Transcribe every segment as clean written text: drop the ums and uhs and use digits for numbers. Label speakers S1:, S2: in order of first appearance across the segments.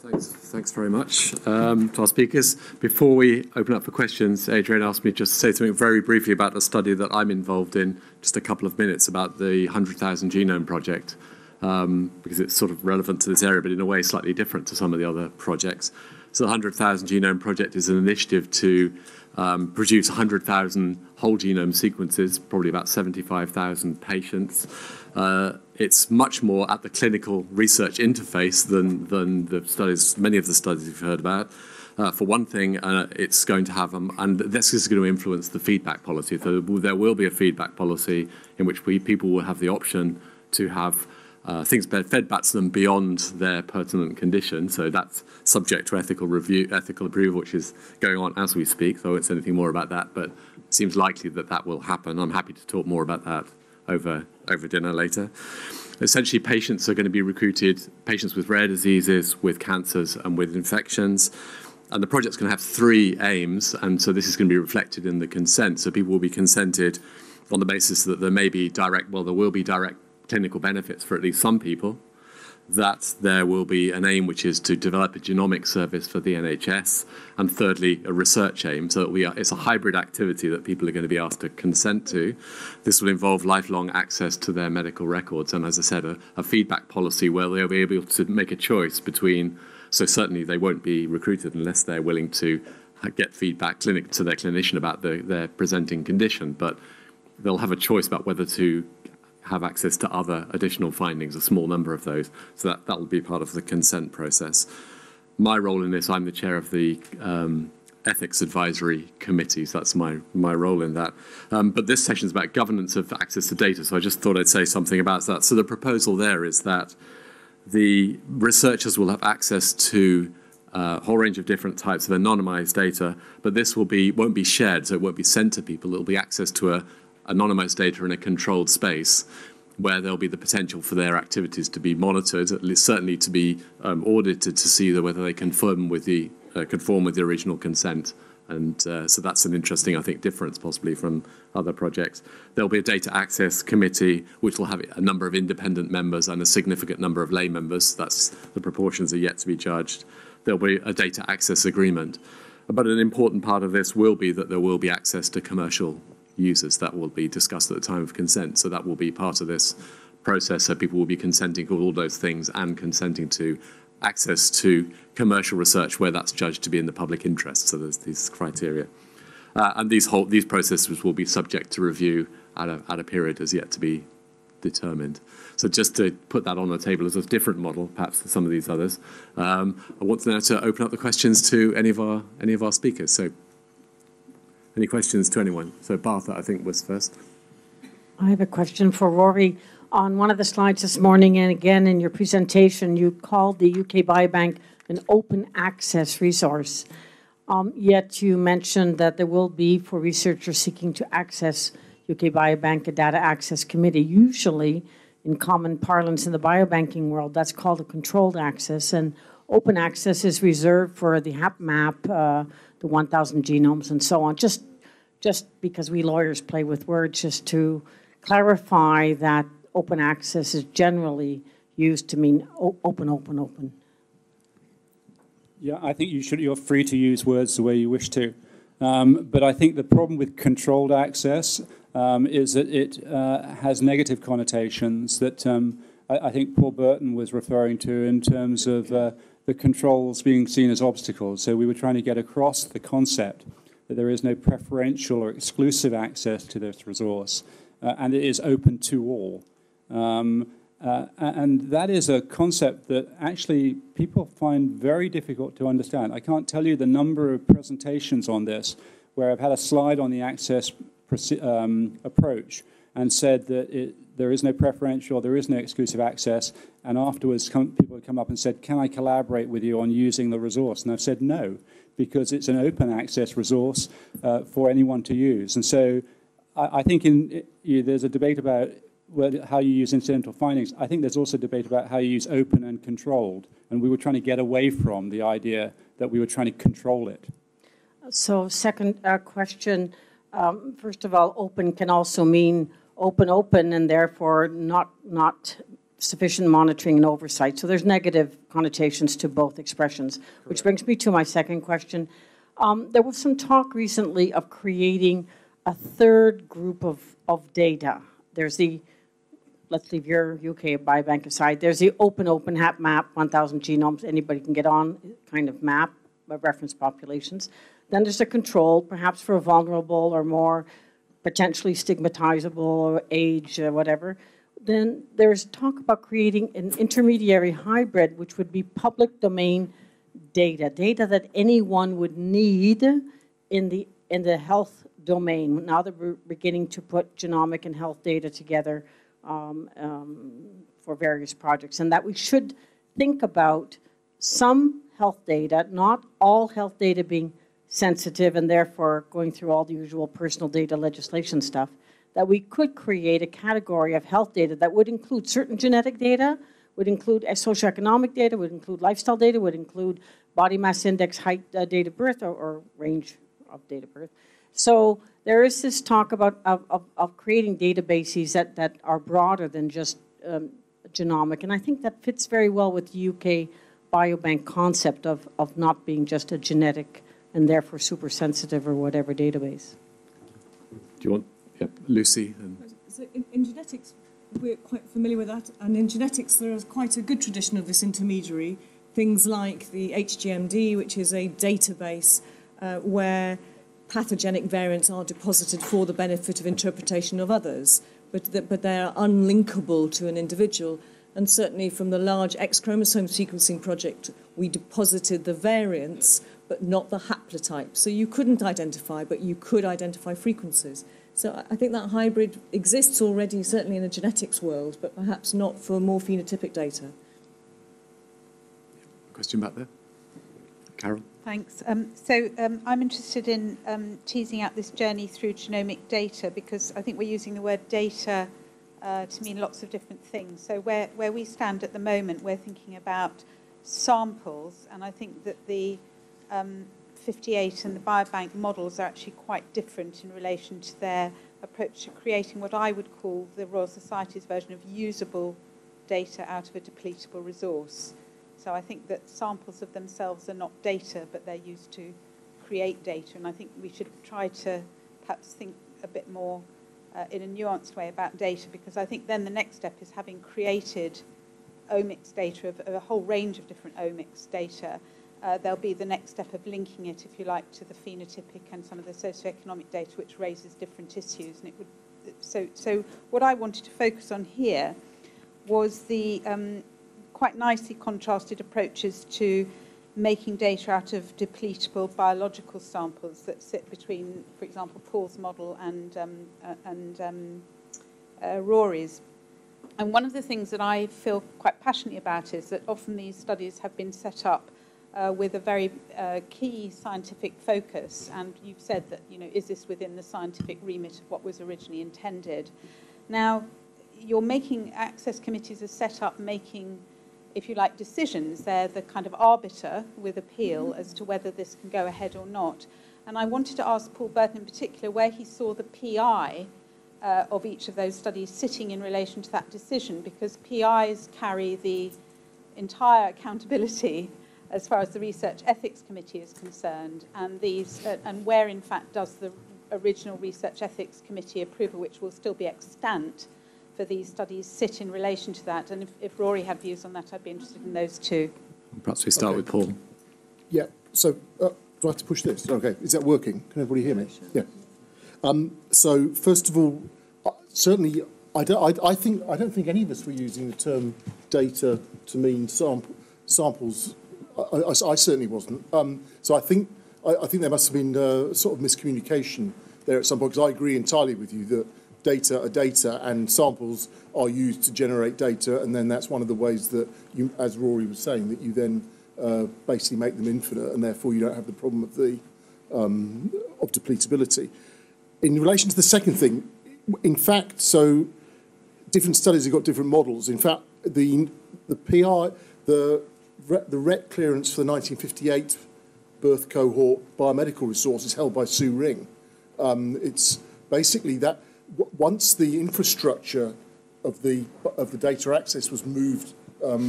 S1: Thanks very much to our speakers. Before we open up for questions, Adrian asked me just to say something very briefly about a study that I'm involved in, just a couple of minutes, about the 100,000 Genome Project, because it's sort of relevant to this area, but in a way slightly different to some of the other projects. So the 100,000 Genome Project is an initiative to produce 100,000 whole genome sequences, probably about 75,000 patients. It's much more at the clinical research interface than the studies, many of the studies you've heard about. For one thing, it's going to have, and this is going to influence the feedback policy. So there will be a feedback policy in which people will have the option to have things fed back to them beyond their pertinent condition. So that's subject to ethical review, ethical approval, which is going on as we speak. So I won't say anything more about that, but it seems likely that that will happen. I'm happy to talk more about that over dinner later. Essentially, patients are going to be recruited, patients with rare diseases, with cancers, and with infections. And the project's going to have three aims, and so this is going to be reflected in the consent. So people will be consented on the basis that there may be there will be direct clinical benefits for at least some people, that there will be an aim which is to develop a genomic service for the NHS, and thirdly, a research aim. So that it's a hybrid activity that people are going to be asked to consent to. This will involve lifelong access to their medical records, and as I said, a feedback policy where they'll be able to make a choice between, so certainly they won't be recruited unless they're willing to get feedback to their clinician about their presenting condition, but they'll have a choice about whether to have access to other additional findings, a small number of those. So that will be part of the consent process. My role in this, I'm the chair of the Ethics Advisory Committee, so that's my role in that. But this session is about governance of access to data, so I just thought I'd say something about that. So the proposal there is that the researchers will have access to a whole range of different types of anonymized data, but this won't be shared, so it won't be sent to people. It'll be access to anonymized data in a controlled space where there'll be the potential for their activities to be monitored, at least certainly to be audited to see whether they conform with the original consent. And so that's an interesting, I think, difference possibly from other projects. There'll be a data access committee which will have a number of independent members and a significant number of lay members. That's the proportions are yet to be judged. There'll be a data access agreement. But an important part of this will be that there will be access to commercial users. That will be discussed at the time of consent. So that will be part of this process. So people will be consenting to all those things and consenting to access to commercial research where that's judged to be in the public interest. So there's these criteria. And these processes will be subject to review at a period as yet to be determined. So just to put that on the table as a different model, perhaps to some of these others. I want now to open up the questions to any of our speakers. So any questions to anyone? So Bartha, I think, was first.
S2: I have a question for Rory. On one of the slides this morning, and again in your presentation, you called the UK Biobank an open access resource. Yet you mentioned that there will be, for researchers seeking to access UK Biobank, a data access committee. Usually, in common parlance in the biobanking world, that's called a controlled access, and open access is reserved for the HapMap, the 1,000 genomes and so on. Just because we lawyers play with words, just to clarify that open access is generally used to mean open.
S3: Yeah, I think you're free to use words the way you wish to. But I think the problem with controlled access is that it has negative connotations that I think Paul Burton was referring to in terms of the controls being seen as obstacles. So we were trying to get across the concept that there is no preferential or exclusive access to this resource, and it is open to all. And that is a concept that actually people find very difficult to understand. I can't tell you the number of presentations on this where I've had a slide on the access approach and said that there is no preferential, there is no exclusive access, and afterwards people have come up and said, can I collaborate with you on using the resource? And I've said no, because it's an open access resource for anyone to use. And so I think there's a debate about how you use incidental findings. I think there's also a debate about how you use open and controlled, and we were trying to get away from the idea that we were trying to control it.
S2: So second question, first of all, open can also mean open, and therefore not sufficient monitoring and oversight. So there's negative connotations to both expressions, correct. Which brings me to my second question. There was some talk recently of creating a third group of data. There's the, let's leave your UK Biobank aside, there's the open map, 1,000 genomes, anybody can get on kind of map of reference populations. Then there's a control, perhaps for vulnerable or more potentially stigmatizable or age, whatever. Then there's talk about creating an intermediary hybrid, which would be public domain data that anyone would need in the health domain. Now that we're beginning to put genomic and health data together for various projects, and that we should think about some health data, not all health data being sensitive and therefore going through all the usual personal data legislation stuff, that we could create a category of health data that would include certain genetic data, would include socioeconomic data, would include lifestyle data, would include body mass index, height, date of birth, or range of date of birth. So there is this talk about of creating databases that are broader than just genomic, and I think that fits very well with the UK Biobank concept of not being just a genetic and therefore super sensitive or whatever database.
S1: Do you want, yep, Lucy?
S4: So in genetics, we're quite familiar with that, and in genetics there is quite a good tradition of this intermediary, things like the HGMD, which is a database where pathogenic variants are deposited for the benefit of interpretation of others, but they are unlinkable to an individual. And certainly from the large X chromosome sequencing project, we deposited the variants, but not the haplotype. So you couldn't identify, but you could identify frequencies. So I think that hybrid exists already, certainly in the genetics world, but perhaps not for more phenotypic data.
S1: Question back there. Carol?
S5: Thanks. I'm interested in teasing out this journey through genomic data, because I think we're using the word data to mean lots of different things. So where we stand at the moment, we're thinking about samples, and I think that the 58 and the biobank models are actually quite different in relation to their approach to creating what I would call the Royal Society's version of usable data out of a depletable resource. So I think that samples of themselves are not data, but they're used to create data, and I think we should try to perhaps think a bit more in a nuanced way about data, because I think then the next step is, having created omics data, of a whole range of different omics data, there'll be the next step of linking it, if you like, to the phenotypic and some of the socioeconomic data, which raises different issues. And it would, so what I wanted to focus on here was the quite nicely contrasted approaches to making data out of depletable biological samples that sit between, for example, Paul's model and Rory's. And one of the things that I feel quite passionately about is that often these studies have been set up with a very key scientific focus, and you've said that, you know, is this within the scientific remit of what was originally intended? Now, you're making, access committees are set up making, if you like, decisions. They're the kind of arbiter with appeal as to whether this can go ahead or not. And I wanted to ask Paul Burton in particular where he saw the PI of each of those studies sitting in relation to that decision, because PIs carry the entire accountability as far as the Research Ethics Committee is concerned, and these, and where in fact does the original Research Ethics Committee approval, which will still be extant for these studies, sit in relation to that? And if Rory had views on that, I'd be interested in those too.
S1: Perhaps we start with Paul. Yeah,
S6: so do I have to push this? Okay, is that working? Can everybody hear me? Yeah. So first of all, certainly I don't think any of us were using the term data to mean samples. I certainly wasn't. So I think there must have been sort of miscommunication there at some point, because I agree entirely with you that data are data and samples are used to generate data, and then that's one of the ways that you, as Rory was saying, that you then basically make them infinite, and therefore you don't have the problem of the of depletability. In relation to the second thing, in fact, so different studies have got different models. In fact, the PI, the RET clearance for the 1958 birth cohort biomedical resource is held by Sue Ring. It's basically that once the infrastructure of the data access was moved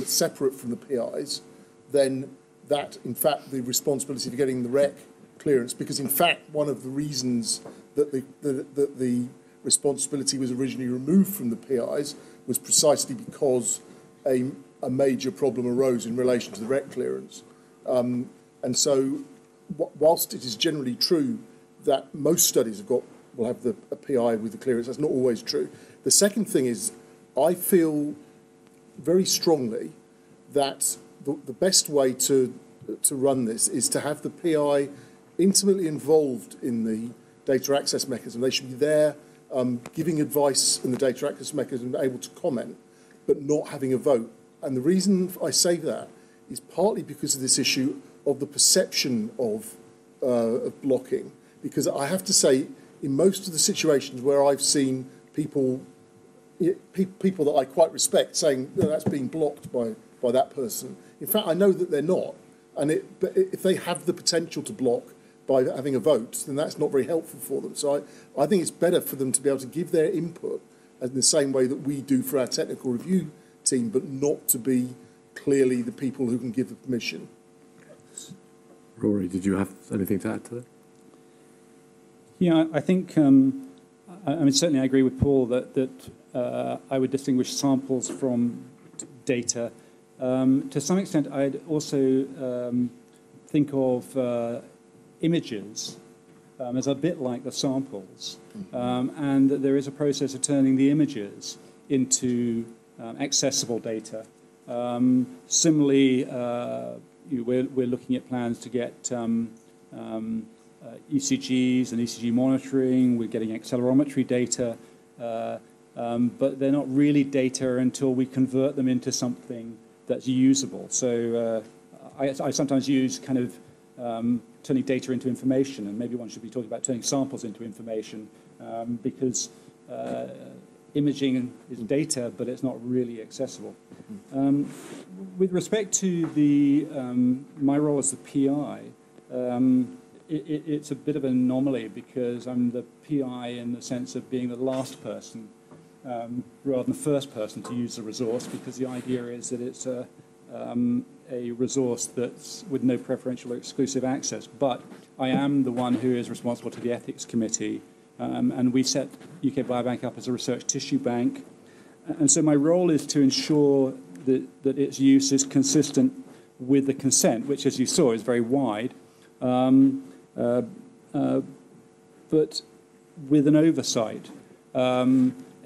S6: separate from the PIs, then that, in fact, the responsibility for getting the REC clearance, because in fact one of the reasons that the responsibility was originally removed from the PIs was precisely because a major problem arose in relation to the REC clearance. And so, whilst it is generally true that most studies will have a PI with the clearance, that's not always true. The second thing is, I feel very strongly that the best way to run this is to have the PI intimately involved in the data access mechanism. They should be there giving advice in the data access mechanism, able to comment, but not having a vote. And the reason I say that is partly because of this issue of the perception of blocking. Because I have to say, in most of the situations where I've seen people that I quite respect saying, no, that's being blocked by that person. In fact, I know that they're not. But if they have the potential to block by having a vote, then that's not very helpful for them. So I think it's better for them to be able to give their input in the same way that we do for our technical review team, but not to be clearly the people who can give the permission.
S1: Rory, did you have anything to add to that?
S3: Yeah, I think, I mean, certainly I agree with Paul that I would distinguish samples from data. To some extent, I'd also think of images as a bit like the samples, and that there is a process of turning the images into accessible data. Similarly, we're looking at plans to get ECGs and ECG monitoring. We're getting accelerometry data, but they're not really data until we convert them into something that's usable. So I sometimes use kind of turning data into information, and maybe one should be talking about turning samples into information, because imaging is data, but it's not really accessible. With respect to my role as the PI, it's a bit of an anomaly because I'm the PI in the sense of being the last person rather than the first person to use the resource, because the idea is that it's a resource that's with no preferential or exclusive access. But I am the one who is responsible to the ethics committee, and we set UK Biobank up as a research tissue bank. And so my role is to ensure that its use is consistent with the consent, which, as you saw, is very wide, but with an oversight.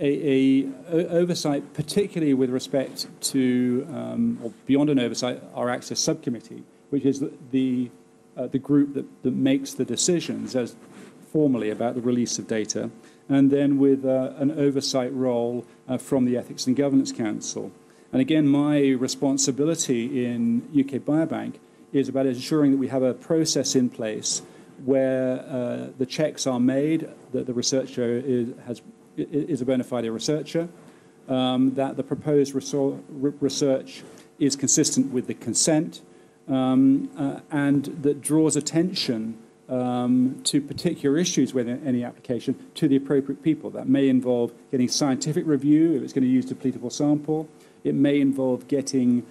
S3: Oversight, particularly with respect to, or beyond an oversight, our access subcommittee, which is the group that makes the decisions as formally about the release of data, and then with an oversight role from the Ethics and Governance Council. And again, my responsibility in UK Biobank is about ensuring that we have a process in place where the checks are made, that the researcher is a bona fide researcher, that the proposed research is consistent with the consent, and that draws attention to particular issues within any application to the appropriate people. That may involve getting scientific review if it's going to use depletable sample. It may involve getting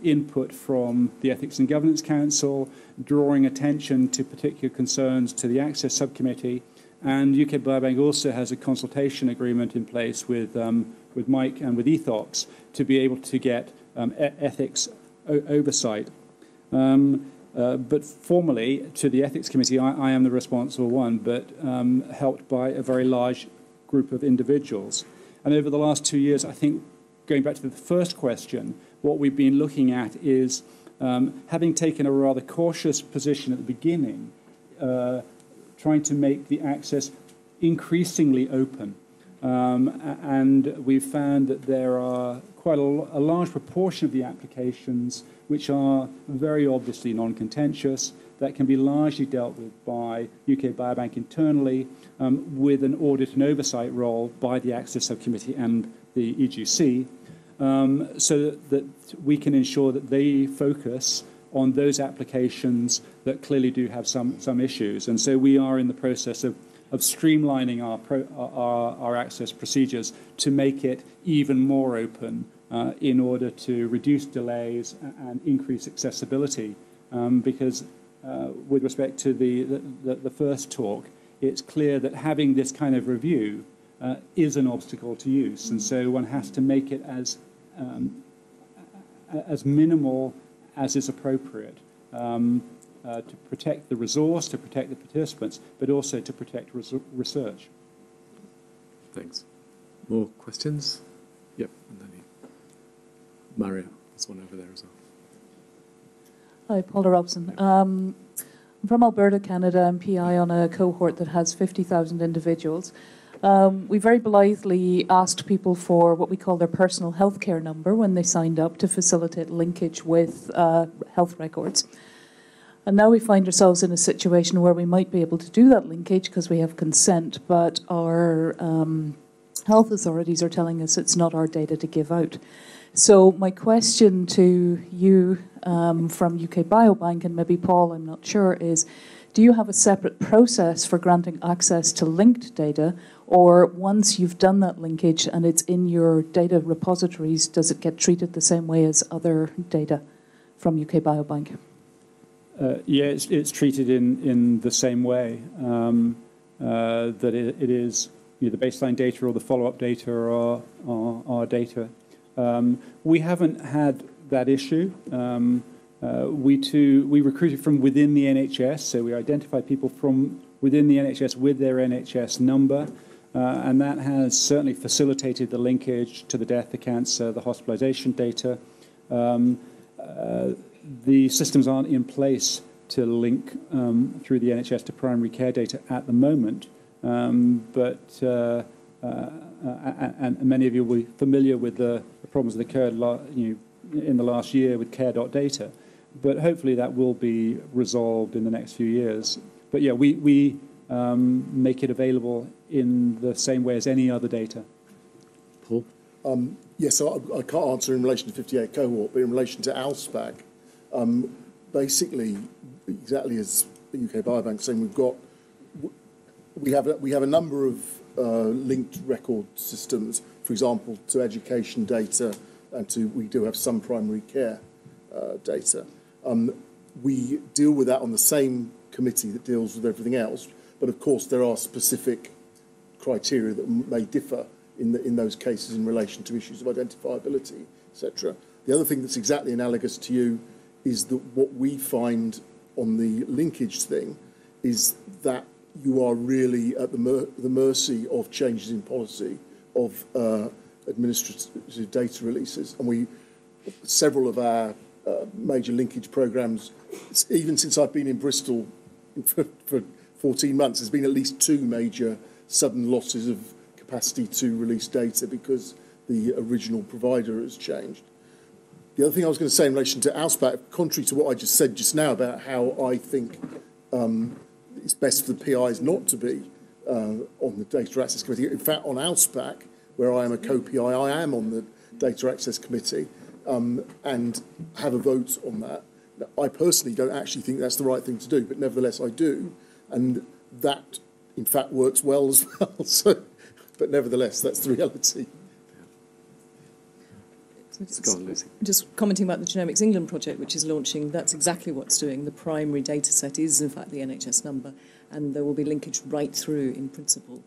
S3: input from the Ethics and Governance Council, drawing attention to particular concerns to the Access Subcommittee. And UK Biobank also has a consultation agreement in place with Mike and with Ethox to be able to get ethics oversight. But formally, to the Ethics Committee, I am the responsible one, but helped by a very large group of individuals. And over the last 2 years, I think, going back to the first question, what we've been looking at is, having taken a rather cautious position at the beginning, trying to make the access increasingly open. And we've found that there are quite a large proportion of the applications which are very obviously non-contentious, that can be largely dealt with by UK Biobank internally, with an audit and oversight role by the Access Subcommittee and the EGC, so that we can ensure that they focus on those applications that clearly do have some issues. And so we are in the process of streamlining our access procedures to make it even more open in order to reduce delays and increase accessibility. Because with respect to the first talk, it's clear that having this kind of review is an obstacle to use, and so one has to make it as minimal as is appropriate to protect the resource, to protect the participants, but also to protect research.
S1: Thanks. More questions? Yep. And then Mario, there's one over there as well.
S7: Hi, Paula Robson. I'm from Alberta, Canada. I'm PI on a cohort that has 50,000 individuals. We very blithely asked people for what we call their personal healthcare number when they signed up to facilitate linkage with health records. And now we find ourselves in a situation where we might be able to do that linkage because we have consent, but our health authorities are telling us it's not our data to give out. So my question to you from UK Biobank, and maybe Paul, I'm not sure, is do you have a separate process for granting access to linked data, or once you've done that linkage and it's in your data repositories, does it get treated the same way as other data from UK Biobank?
S3: Yeah, it's treated in the same way, that it is the baseline data or the follow-up data are our data. We haven't had that issue. We recruited from within the NHS, so we identified people from within the NHS with their NHS number, and that has certainly facilitated the linkage to the death, the cancer, the hospitalisation data. The systems aren't in place to link through the NHS to primary care data at the moment, and many of you will be familiar with the problems that occurred in the last year with care.data. But hopefully that will be resolved in the next few years. But yeah, we make it available in the same way as any other data.
S1: Paul?
S6: Yes, so I can't answer in relation to 58 cohort, but in relation to ALSPAC, basically, exactly as UK Biobank saying, we have a number of linked record systems, for example, to education data, and we do have some primary care data. We deal with that on the same committee that deals with everything else, but of course there are specific criteria that may differ in those cases in relation to issues of identifiability, etc. The other thing that's exactly analogous to you is that what we find on the linkage thing is that you are really at the mercy of changes in policy, of administrative data releases. And several of our major linkage programs, even since I've been in Bristol for 14 months, there's been at least 2 major sudden losses of capacity to release data because the original provider has changed. The other thing I was going to say in relation to ALSPAC, contrary to what I just said just now about how I think it's best for the PIs not to be on the Data Access Committee. In fact, on ALSPAC, where I am a co-PI, I am on the Data Access Committee and have a vote on that. Now, I personally don't actually think that's the right thing to do, but nevertheless I do, and that, in fact, works well as well. So, but nevertheless, that's the reality.
S4: Just commenting about the Genomics England project, which is launching, that's exactly what's doing. The primary data set is, in fact, the NHS number, and there will be linkage right through in principle.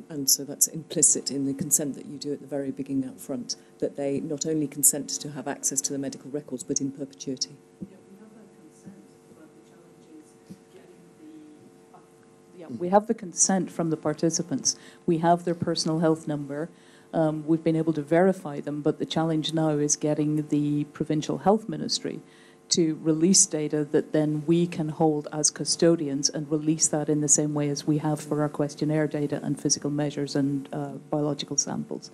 S4: And so that's implicit in the consent that you do at the very beginning up front, that they not only consent to have access to the medical records, but in perpetuity.
S7: Yeah, we have that consent, but the challenge is getting we have the consent from the participants. We have their personal health number. We've been able to verify them, but the challenge now is getting the Provincial Health Ministry to release data that then we can hold as custodians and release that in the same way as we have for our questionnaire data and physical measures and biological samples.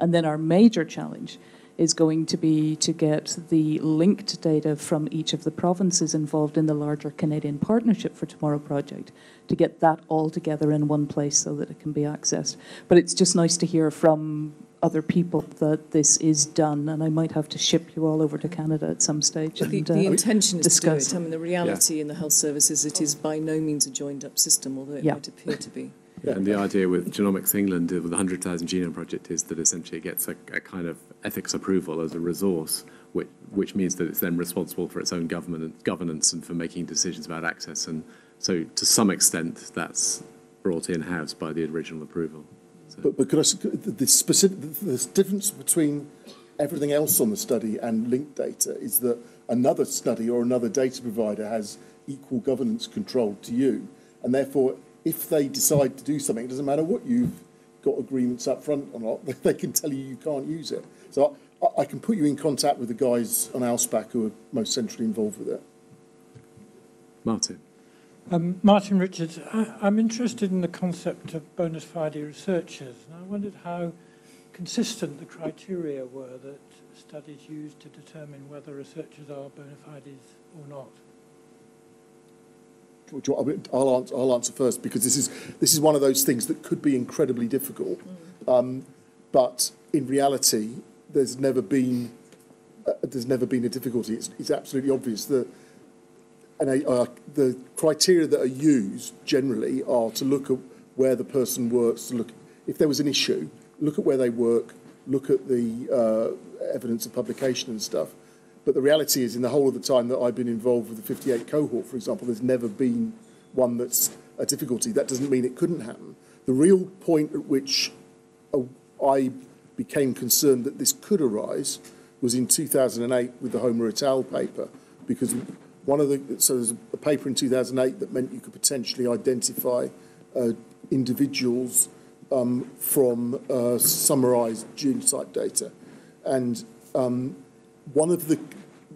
S7: And then our major challenge is going to be to get the linked data from each of the provinces involved in the larger Canadian Partnership for Tomorrow project, to get that all together in one place so that it can be accessed. But it's just nice to hear from other people that this is done, and I might have to ship you all over to Canada at some stage. And,
S4: the intention is
S7: discuss.
S4: to do it. I mean, the reality in the health service is it is by no means a joined-up system, although it might appear to be.
S1: Yeah, and the idea with Genomics England, with the 100,000 Genome Project, is that essentially it gets a kind of ethics approval as a resource, which means that it's then responsible for its own governance and for making decisions about access. And so to some extent, that's brought in-house by the original approval. So.
S6: But could I, the difference between everything else on the study and linked data is that another study or another data provider has equal governance control to you, and therefore if they decide to do something, it doesn't matter what you've got agreements up front or not, they can tell you can't use it. So I can put you in contact with the guys on Ausback who are most centrally involved with it.
S1: Martin.
S8: Martin Richards, I'm interested in the concept of bona fide researchers, and I wondered how consistent the criteria were that studies used to determine whether researchers are bona fides or not.
S6: I'll answer first, because this is one of those things that could be incredibly difficult. But in reality, there's never been a difficulty. It's absolutely obvious that the criteria that are used generally are to look at where the person works, to look if there was an issue, look at where they work, look at the evidence of publication and stuff. But the reality is, in the whole of the time that I've been involved with the 58 cohort, for example, there's never been one that's a difficulty. That doesn't mean it couldn't happen. The real point at which I became concerned that this could arise was in 2008 with the Homer et al. Paper, because so there's a paper in 2008 that meant you could potentially identify individuals from summarised genotype data, and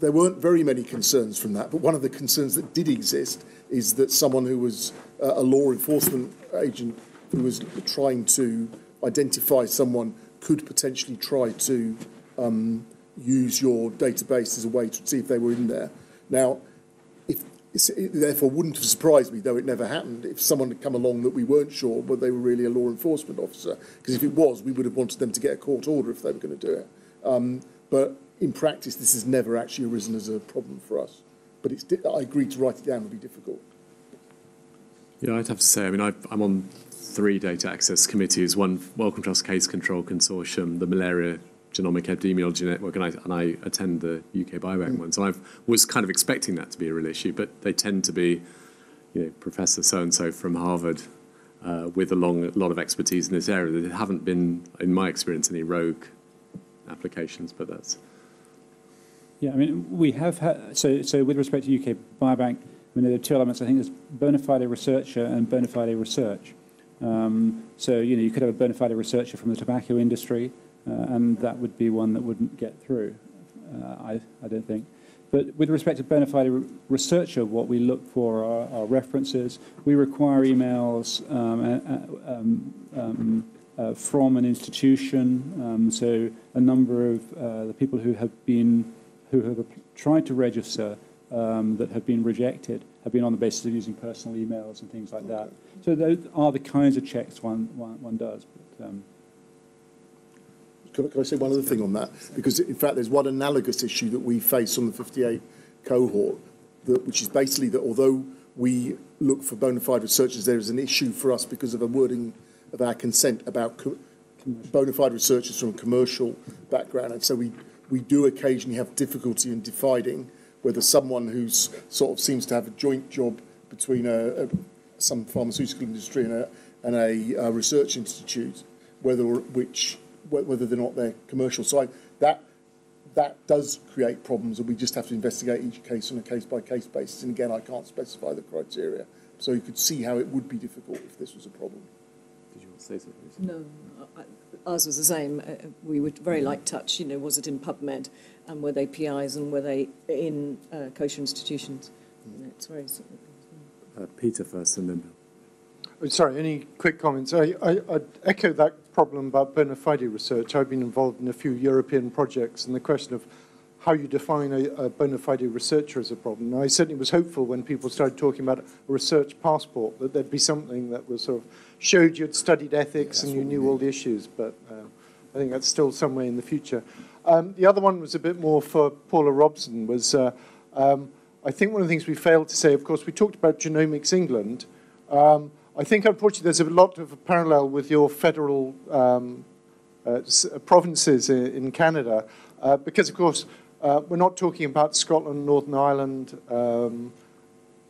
S6: there weren't very many concerns from that, but one of the concerns that did exist is that someone who was a law enforcement agent who was trying to identify someone could potentially try to use your database as a way to see if they were in there. Now, it therefore wouldn't have surprised me, though it never happened, if someone had come along that we weren't sure whether they were really a law enforcement officer, because if it was, we would have wanted them to get a court order if they were going to do it. But in practice, this has never actually arisen as a problem for us. But I agreed to write it down. It would be difficult.
S1: Yeah, I'd have to say, I mean, I'm on 3 data access committees, one Wellcome Trust Case Control Consortium, the Malaria Genomic Epidemiology Network, and I attend the UK Biobank ones. And I was kind of expecting that to be a real issue, but they tend to be, Professor so-and-so from Harvard with a lot of expertise in this area. There haven't been, in my experience, any rogue applications, but that's...
S3: Yeah, I mean, we have had, so with respect to UK Biobank, I mean, there are 2 elements. I think there's bona fide researcher and bona fide research. So, you could have a bona fide researcher from the tobacco industry, and that would be one that wouldn't get through, I don't think. But with respect to bona fide researcher, what we look for are references. We require emails from an institution. So a number of the people who have tried to register that have been rejected have been on the basis of using personal emails and things like that. So those are the kinds of checks one does. But,
S6: Can I say one other thing on that? Because, in fact, there's one analogous issue that we face on the 58 cohort, which is basically that although we look for bona fide researchers, there is an issue for us because of a wording of our consent about bona fide researchers from a commercial background. And so we do occasionally have difficulty in defining whether someone who sort of seems to have a joint job between some pharmaceutical industry and a research institute, whether they're not their commercial side, that does create problems, and we just have to investigate each case on a case-by-case basis. And again, I can't specify the criteria, so you could see how it would be difficult if this was a problem.
S1: Did you want to say something?
S9: No, ours was the same. We would very like touch. Was it in PubMed, and were they PIs, and were they in kosher institutions? It's very.
S1: Peter first, and then Bill.
S10: Sorry, any quick comments? I'd echo that problem about bona fide research. I've been involved in a few European projects, and the question of how you define a bona fide researcher is a problem. Now, I certainly was hopeful when people started talking about a research passport, that there'd be something that was sort of showed you'd studied ethics and you knew all the issues, but I think that's still some way in the future. The other one was a bit more for Paula Robson, was I think one of the things we failed to say, of course, we talked about Genomics England. I think, unfortunately, there's a lot of a parallel with your federal provinces in Canada, because, of course, we're not talking about Scotland, Northern Ireland,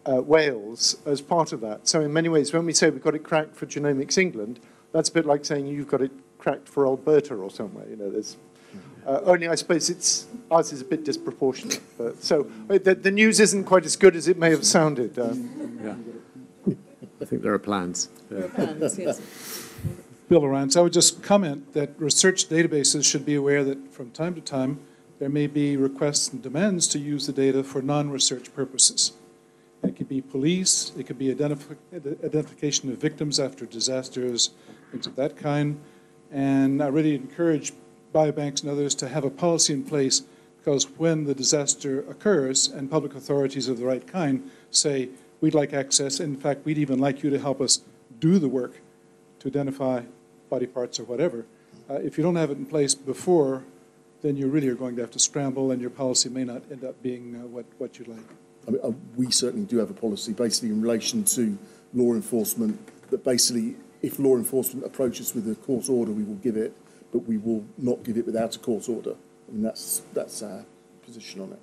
S10: Wales as part of that. So in many ways, when we say we've got it cracked for Genomics England, that's a bit like saying you've got it cracked for Alberta or somewhere. You know, there's only I suppose ours is a bit disproportionate. So the news isn't quite as good as it may have sounded.
S1: Yeah. I think there are plans.
S9: There are plans, yes.
S11: Bill Lawrence, I would just comment that research databases should be aware that from time to time there may be requests and demands to use the data for non-research purposes. It could be police, it could be identification of victims after disasters, things of that kind. And I really encourage biobanks and others to have a policy in place, because when the disaster occurs and public authorities of the right kind say, we'd like access, in fact, we'd even like you to help us do the work to identify body parts or whatever. If you don't have it in place before, then you really are going to have to scramble, and your policy may not end up being what you'd like.
S6: I mean, we certainly do have a policy, basically in relation to law enforcement, that basically, if law enforcement approaches with a court order, we will give it, but we will not give it without a court order. I mean, that's our position on it.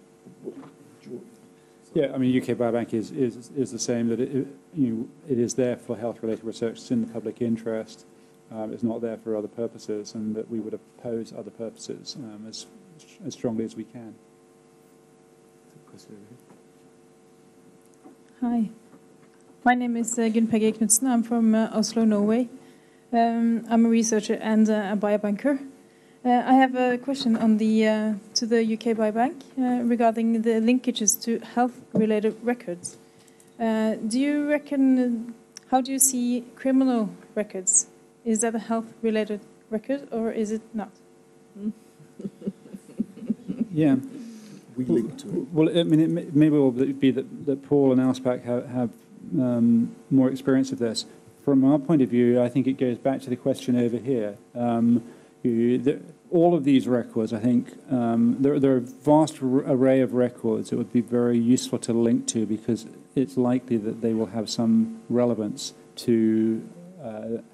S3: Yeah, I mean, UK Biobank is the same, that it is there for health-related research. It's in the public interest. It's not there for other purposes, and that we would oppose other purposes as strongly as we can.
S12: Hi, my name is Gunn-Peggy Knudsen. I'm from Oslo, Norway. I'm a researcher and a biobanker. I have a question on to the UK Biobank regarding the linkages to health-related records. Do you reckon, how do you see criminal records? Is that a health-related record, or is it not?
S3: Yeah.
S6: We link to it.
S3: Well, I mean, it may well be that Paul and Alspach have more experience of this. From our point of view, I think it goes back to the question over here. All of these records, I think, there are a vast array of records it would be very useful to link to, because it's likely that they will have some relevance to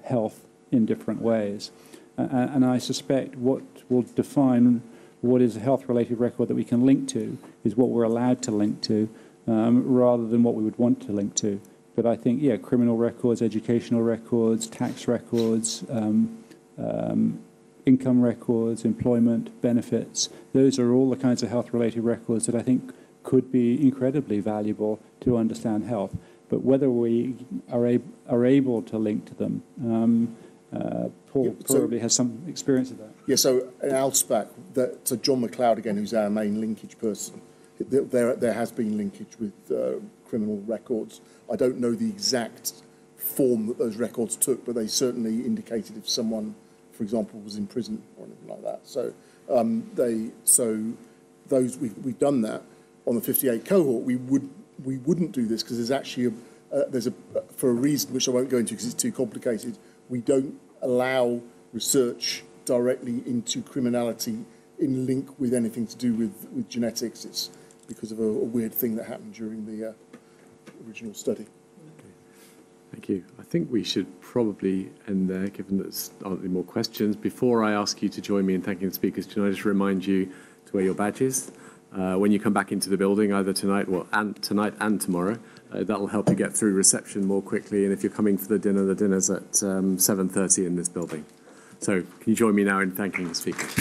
S3: health in different ways. And I suspect what will define what is a health-related record that we can link to is what we're allowed to link to, rather than what we would want to link to. But I think, yeah, criminal records, educational records, tax records, income records, employment, benefits, those are all the kinds of health-related records that I think could be incredibly valuable to understand health. But whether we are able to link to them, Paul probably has some experience of that.
S6: Yeah, so in Alspach, so John McLeod again, who's our main linkage person, there has been linkage with criminal records. I don't know the exact form that those records took, but they certainly indicated if someone, for example, was in prison or anything like that. So we've done that on the 58 cohort. We wouldn't do this because there's actually for a reason which I won't go into because it's too complicated. We don't allow research directly into criminality in link with anything to do with genetics. It's because of a weird thing that happened during the original study.
S1: Okay. Thank you. I think we should probably end there, given that there aren't any more questions. Before I ask you to join me in thanking the speakers, can I just remind you to wear your badges when you come back into the building, either tonight and tomorrow. That will help you get through reception more quickly. And if you're coming for the dinner's at 7:30 in this building. So can you join me now in thanking the speakers?